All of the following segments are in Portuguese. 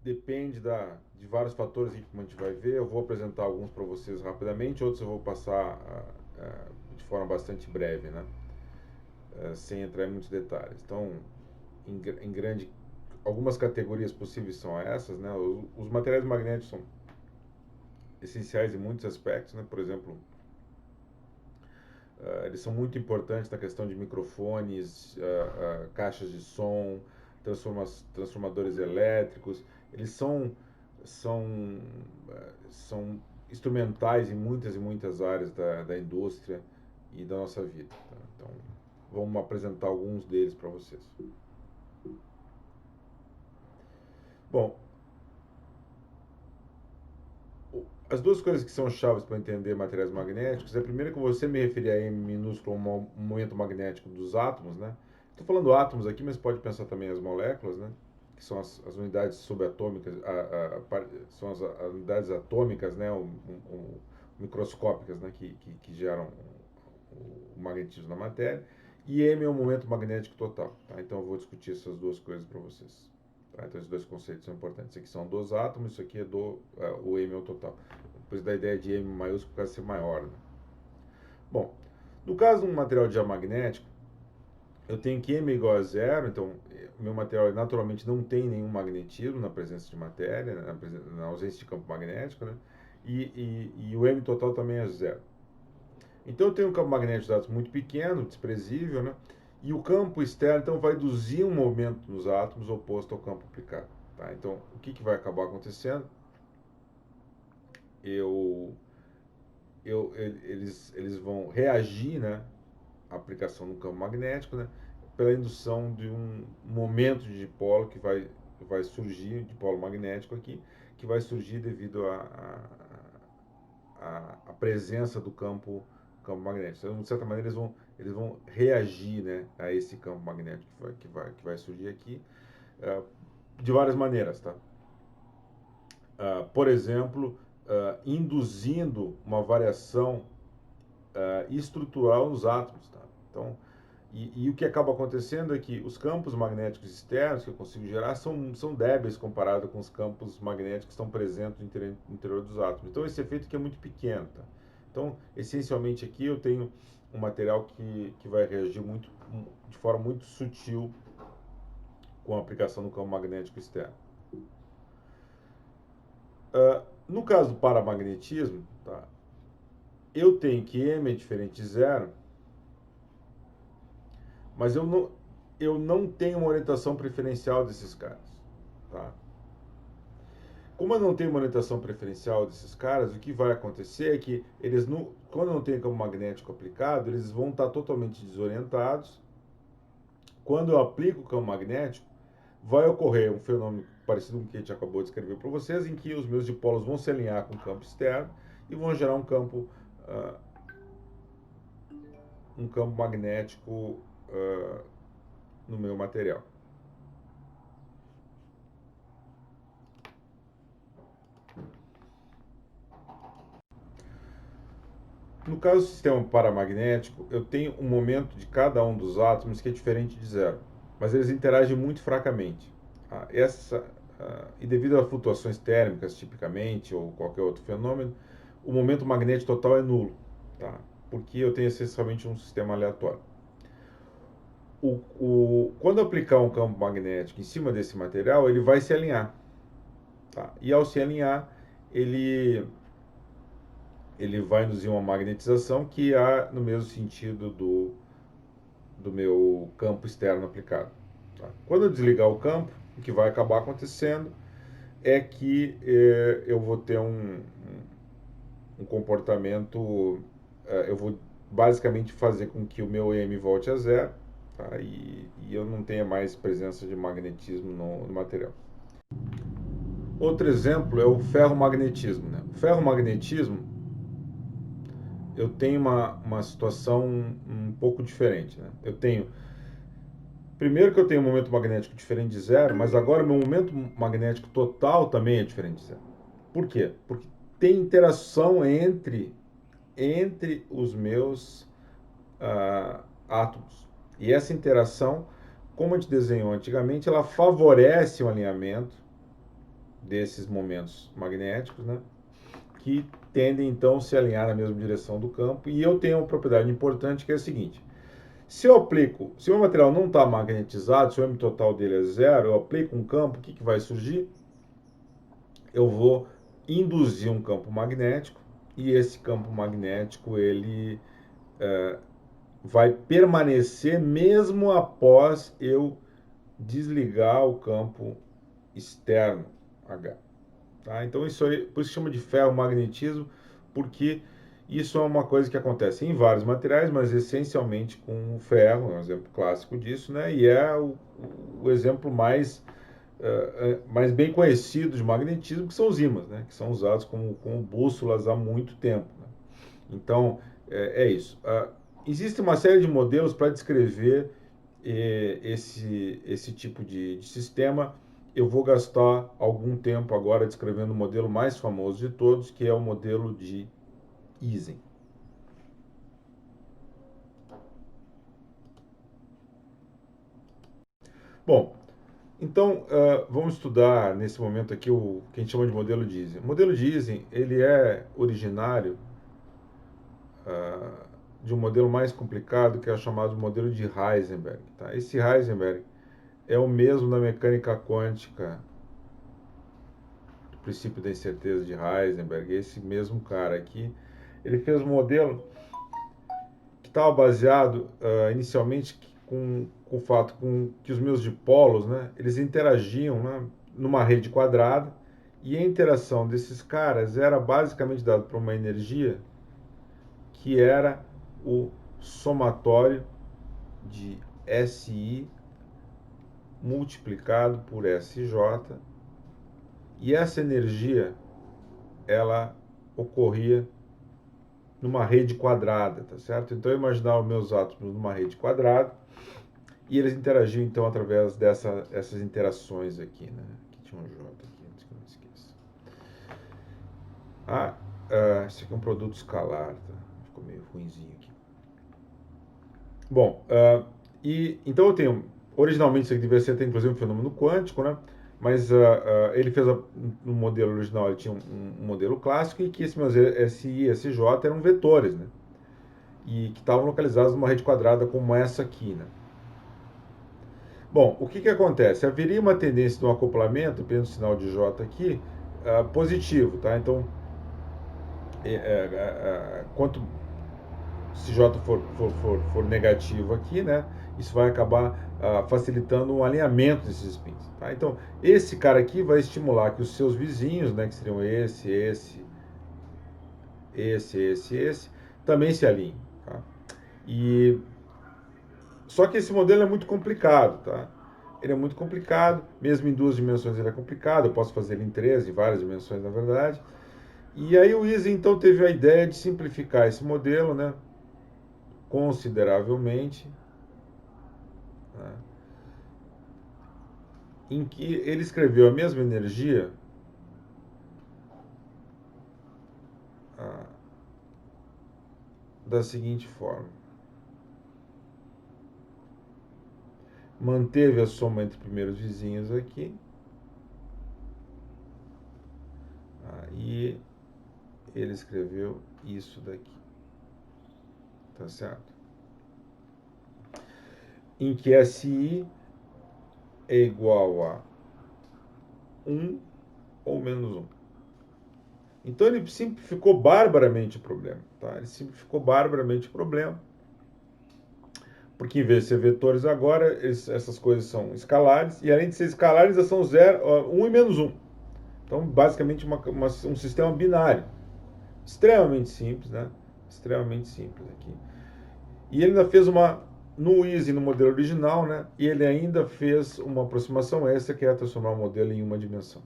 depende de vários fatores que a gente vai ver. Eu vou apresentar alguns para vocês rapidamente, outros eu vou passar de forma bastante breve, né? Sem entrar em muitos detalhes. Então, em grande, algumas categorias possíveis são essas, né? Os materiais magnéticos são essenciais em muitos aspectos, né? Por exemplo, eles são muito importantes na questão de microfones, caixas de som, transformadores elétricos. Eles são, são instrumentais em muitas e muitas áreas da indústria e da nossa vida. Tá? Então, vamos apresentar alguns deles para vocês. Bom, as duas coisas que são chaves para entender materiais magnéticos é, primeiro, que você me referir a M minúsculo, um momento magnético dos átomos, né? Estou falando átomos aqui, mas pode pensar também as moléculas, né? Que são as unidades subatômicas, são as unidades atômicas, né? Microscópicas, né? Que geram o magnetismo na matéria. E M é o momento magnético total. Tá? Então eu vou discutir essas duas coisas para vocês. Tá? Então esses dois conceitos são importantes. Isso aqui são dos átomos, isso aqui é o M é o total. Depois da ideia de M maiúsculo por causa de ser maior. Né? Bom, no caso de um material diamagnético, eu tenho que M é igual a zero, então meu material naturalmente não tem nenhum magnetismo na presença de matéria, na ausência de campo magnético, né? E o M total também é zero. Então eu tenho um campo magnético de átomos muito pequeno, desprezível, né? E o campo externo então vai induzir um movimento nos átomos oposto ao campo aplicado. Tá? Então o que vai acabar acontecendo? Eu, eles vão reagir, né, à aplicação no campo magnético, né, pela indução de um momento de dipolo que vai surgir, dipolo magnético aqui, que vai surgir devido à presença do campo magnético. Então, de certa maneira, eles vão reagir, né, a esse campo magnético que vai surgir aqui, de várias maneiras, tá? Por exemplo, induzindo uma variação estrutural nos átomos. Tá? Então, e o que acaba acontecendo é que os campos magnéticos externos que eu consigo gerar são débeis comparado com os campos magnéticos que estão presentes no interior dos átomos. Então, esse efeito aqui é muito pequeno. Tá? Então, essencialmente aqui eu tenho um material que vai reagir de forma muito sutil com a aplicação do campo magnético externo. No caso do paramagnetismo, tá? Eu tenho que M é diferente de zero, mas eu não tenho uma orientação preferencial desses caras. Tá? Como eu não tenho uma orientação preferencial desses caras, o que vai acontecer é que eles, quando não tem campo magnético aplicado, eles vão estar totalmente desorientados. Quando eu aplico o campo magnético, vai ocorrer um fenômeno parecido com o que a gente acabou de escrever para vocês, em que os meus dipolos vão se alinhar com o campo externo e vão gerar uh, um campo magnético no meu material. No caso do sistema paramagnético, eu tenho um momento de cada um dos átomos que é diferente de zero, mas eles interagem muito fracamente. E devido a flutuações térmicas, tipicamente, ou qualquer outro fenômeno, o momento magnético total é nulo, tá? Porque eu tenho essencialmente um sistema aleatório. Quando eu aplicar um campo magnético em cima desse material, ele vai se alinhar. Tá? E ao se alinhar, ele ele vai induzir uma magnetização que há no mesmo sentido do meu campo externo aplicado. Tá? Quando eu desligar o campo, o que vai acabar acontecendo é que eu vou ter um comportamento, eu vou basicamente fazer com que o meu M volte a zero, tá? E eu não tenha mais presença de magnetismo no material. Outro exemplo é o ferromagnetismo. Né? O ferromagnetismo, eu tenho uma situação um pouco diferente. Né? Primeiro que eu tenho um momento magnético diferente de zero, mas agora o meu momento magnético total também é diferente de zero. Por quê? Porque tem interação entre os meus átomos. E essa interação, como a gente desenhou antigamente, ela favorece o alinhamento desses momentos magnéticos, né, que tendem então a se alinhar na mesma direção do campo. E eu tenho uma propriedade importante que é a seguinte: se eu aplico, se o material não está magnetizado, se o M total dele é zero, eu aplico um campo, o que, que vai surgir? Eu vou induzir um campo magnético, e esse campo magnético ele vai permanecer mesmo após eu desligar o campo externo H. Tá? Então isso aí, por isso chama de ferromagnetismo, porque isso é uma coisa que acontece em vários materiais, mas essencialmente com o ferro, é um exemplo clássico disso, né? E é o exemplo mais bem conhecido de magnetismo, que são os ímãs, né? Que são usados como bússolas há muito tempo. Né? Então, é isso. Existe uma série de modelos para descrever esse tipo de sistema. Eu vou gastar algum tempo agora descrevendo o modelo mais famoso de todos, que é o modelo de Ising. Bom, então vamos estudar nesse momento aqui o que a gente chama de modelo de Ising. O modelo de Ising, ele é originário de um modelo mais complicado, que é o chamado modelo de Heisenberg. Tá? Esse Heisenberg é o mesmo da mecânica quântica, do princípio da incerteza de Heisenberg. Esse mesmo cara aqui, ele fez um modelo que estava baseado inicialmente com o fato que os meus dipolos, né, eles interagiam, né, numa rede quadrada, e a interação desses caras era basicamente dada por uma energia que era o somatório de SI multiplicado por SJ, e essa energia ela ocorria numa rede quadrada, tá certo? Então eu imaginava os meus átomos numa rede quadrada e eles interagiam então através dessas interações aqui, né? Aqui tinha um J aqui, antes que eu não esqueça. Esse aqui é um produto escalar, tá? Ficou meio ruinzinho aqui. Bom, então eu tenho, originalmente isso aqui devia ser até inclusive um fenômeno quântico, né? Mas ele fez no modelo original, ele tinha um modelo clássico, e que esse SI e SJ eram vetores, né? E que estavam localizados numa rede quadrada como essa aqui, né? Bom, o que que acontece? Haveria uma tendência de um acoplamento, dependendo do sinal de J aqui, positivo, tá? Então, quanto se J for negativo aqui, né? Isso vai acabar facilitando um alinhamento desses spins, tá? Então, esse cara aqui vai estimular que os seus vizinhos, né? Que seriam esse, também se alinhem, tá? E só que esse modelo é muito complicado, tá? Ele é muito complicado, mesmo em duas dimensões ele é complicado, eu posso fazer ele em três, em várias dimensões na verdade. E aí o Ising então teve a ideia de simplificar esse modelo, né, consideravelmente, né, em que ele escreveu a mesma energia da seguinte forma: manteve a soma entre primeiros vizinhos aqui, e ele escreveu isso daqui, tá certo? Em que SI é igual a 1 ou menos 1. Então ele simplificou barbaramente o problema, tá? Ele simplificou barbaramente o problema, porque em vez de ser vetores agora, essas coisas são escalares, e além de ser escalares, elas são 1 e menos 1. Então, basicamente, um sistema binário. Extremamente simples, né? Extremamente simples aqui. E ele ainda fez no Easy, no modelo original, né? E ele ainda fez uma aproximação extra, que é transformar o modelo em uma dimensão.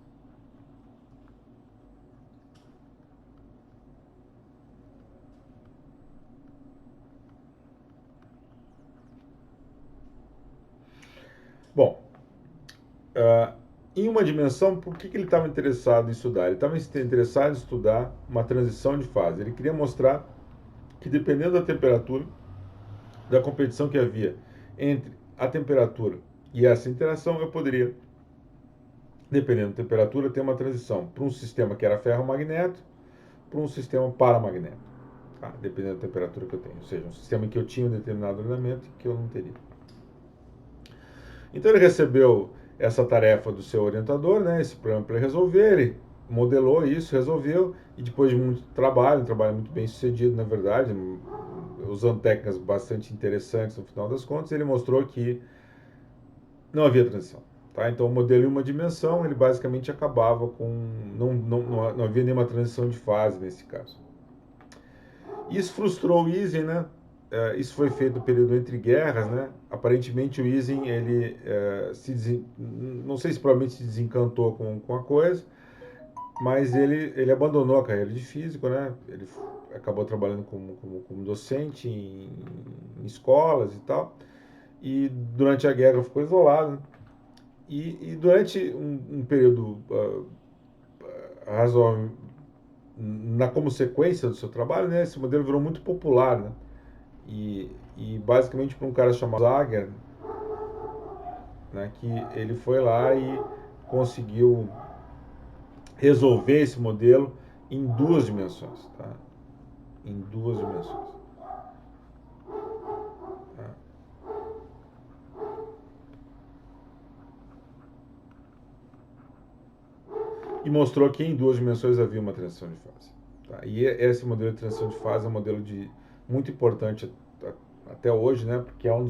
Bom, em uma dimensão, por que ele estava interessado em estudar? Ele estava interessado em estudar uma transição de fase. Ele queria mostrar que, dependendo da temperatura, da competição que havia entre a temperatura e essa interação, eu poderia dependendo da temperatura, tem uma transição para um sistema que era ferromagnético para um sistema paramagnético, tá? Dependendo da temperatura que eu tenho. Ou seja, um sistema em que eu tinha um determinado elemento e que eu não teria. Então ele recebeu essa tarefa do seu orientador, né, esse problema para ele resolver, ele modelou isso, resolveu, e depois de muito trabalho, um trabalho muito bem sucedido, na verdade, usando técnicas bastante interessantes no final das contas, ele mostrou que não havia transição. Tá? Então o modelo em uma dimensão, ele basicamente acabava com... Não havia nenhuma transição de fase nesse caso. Isso frustrou o Ising, né? Isso foi feito no período entre guerras, né? Aparentemente o Ising, ele não sei se provavelmente se desencantou com a coisa, mas ele abandonou a carreira de físico, né? Ele acabou trabalhando como docente em escolas e tal, e durante a guerra ficou isolado. E durante um período razoável, como sequência do seu trabalho, né? Esse modelo virou muito popular, né? E basicamente para um cara chamado Zager, né, que ele foi lá e conseguiu resolver esse modelo em duas dimensões, tá? Em duas dimensões. Tá? E mostrou que em duas dimensões havia uma transição de fase. Tá? E esse modelo de transição de fase é um modelo muito importante até hoje, né? Porque é um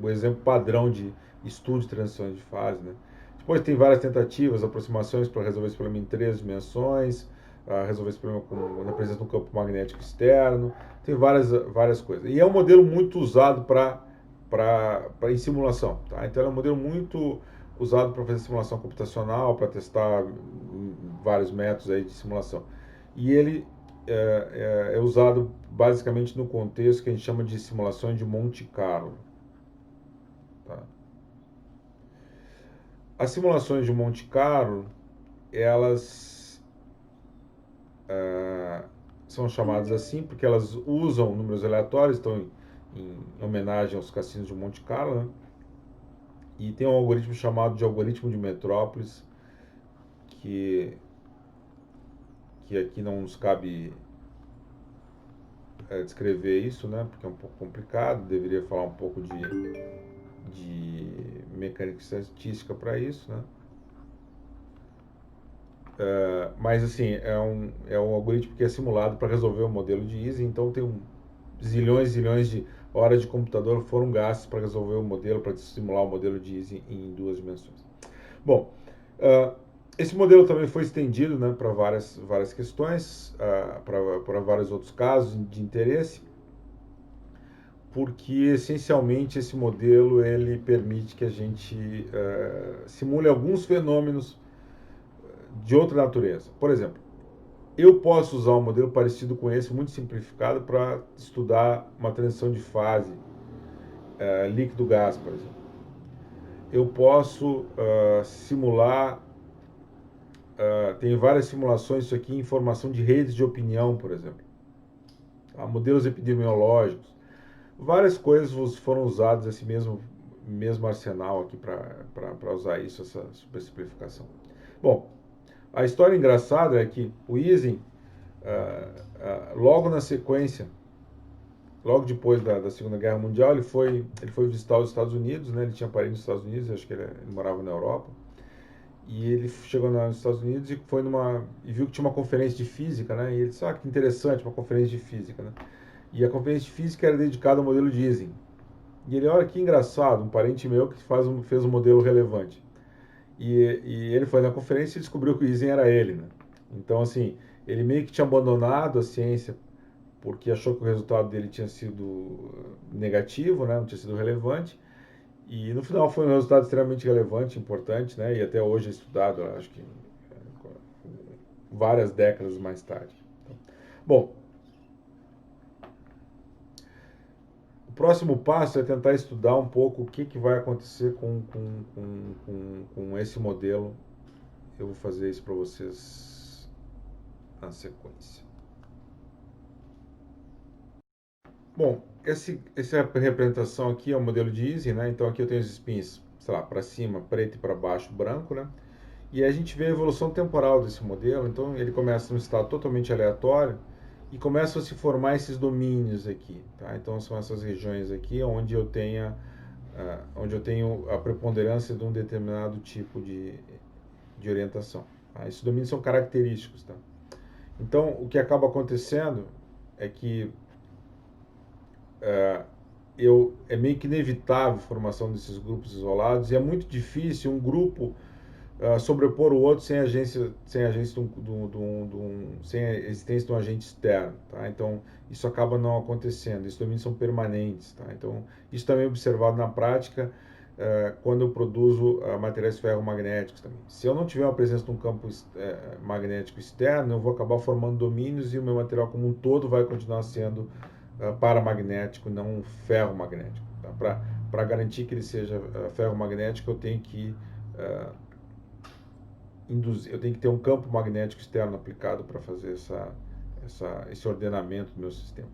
exemplo padrão de estudo de transições de fase, né? Depois tem várias tentativas, aproximações para resolver esse problema em três dimensões, resolver esse problema na presença de um campo magnético externo, tem várias coisas. E é um modelo muito usado em simulação. Tá? Então é um modelo muito usado para fazer simulação computacional, para testar vários métodos aí de simulação. E ele é usado basicamente no contexto que a gente chama de simulações de Monte Carlo. Tá? As simulações de Monte Carlo, elas são chamadas assim porque elas usam números aleatórios, estão em homenagem aos cassinos de Monte Carlo, né? E tem um algoritmo chamado de algoritmo de Metrópolis, que, que aqui não nos cabe descrever isso, né? Porque é um pouco complicado, deveria falar um pouco de mecânica estatística para isso, né? Mas assim, é um algoritmo que é simulado para resolver o modelo de Ising, então tem zilhões e zilhões de horas de computador foram gastas para resolver o modelo, para simular o modelo de Ising em duas dimensões. Bom, esse modelo também foi estendido, né, para várias questões, para vários outros casos de interesse, porque essencialmente esse modelo ele permite que a gente simule alguns fenômenos de outra natureza. Por exemplo, eu posso usar um modelo parecido com esse, muito simplificado, para estudar uma transição de fase líquido-gás, por exemplo. Eu posso simular, tem várias simulações isso aqui, em formação de redes de opinião, por exemplo. Tá? Modelos epidemiológicos. Várias coisas foram usadas, esse mesmo arsenal aqui para usar isso, essa supersimplificação. Bom, a história engraçada é que o Ising, logo na sequência, logo depois da Segunda Guerra Mundial, ele foi visitar os Estados Unidos, né? Ele tinha parentes nos Estados Unidos, acho que ele morava na Europa. E ele chegou nos Estados Unidos e viu que tinha uma conferência de física, né? E ele disse, que interessante, uma conferência de física, né? E a conferência de física era dedicada ao modelo de Ising. E ele, olha que engraçado, um parente meu que fez um modelo relevante. E ele foi na conferência e descobriu que o Ising era ele, né? Então, assim, ele meio que tinha abandonado a ciência porque achou que o resultado dele tinha sido negativo, né? Não tinha sido relevante. E no final foi um resultado extremamente relevante, importante, né? E até hoje é estudado, acho que várias décadas mais tarde. Bom, o próximo passo é tentar estudar um pouco o que vai acontecer com esse modelo. Eu vou fazer isso para vocês na sequência. Bom, essa representação aqui é o modelo de Ising, né? Então aqui eu tenho os spins, sei lá, para cima preto e para baixo branco, né? E aí a gente vê a evolução temporal desse modelo. Então ele começa num estado totalmente aleatório e começam a se formar esses domínios aqui, tá? Então são essas regiões aqui onde eu tenho a preponderância de um determinado tipo de orientação. Tá? Esses domínios são característicos, tá? Então o que acaba acontecendo é que é meio que inevitável a formação desses grupos isolados e é muito difícil um grupo sobrepor o outro sem a existência de um agente externo, tá? Então isso acaba não acontecendo. Esses domínios são permanentes, tá? Então isso também é observado na prática quando eu produzo materiais ferromagnéticos também. Se eu não tiver uma presença de um campo magnético externo, eu vou acabar formando domínios e o meu material como um todo vai continuar sendo paramagnético, não ferromagnético. Tá? Para garantir que ele seja ferromagnético, eu tenho que ter um campo magnético externo aplicado para fazer esse ordenamento do meu sistema.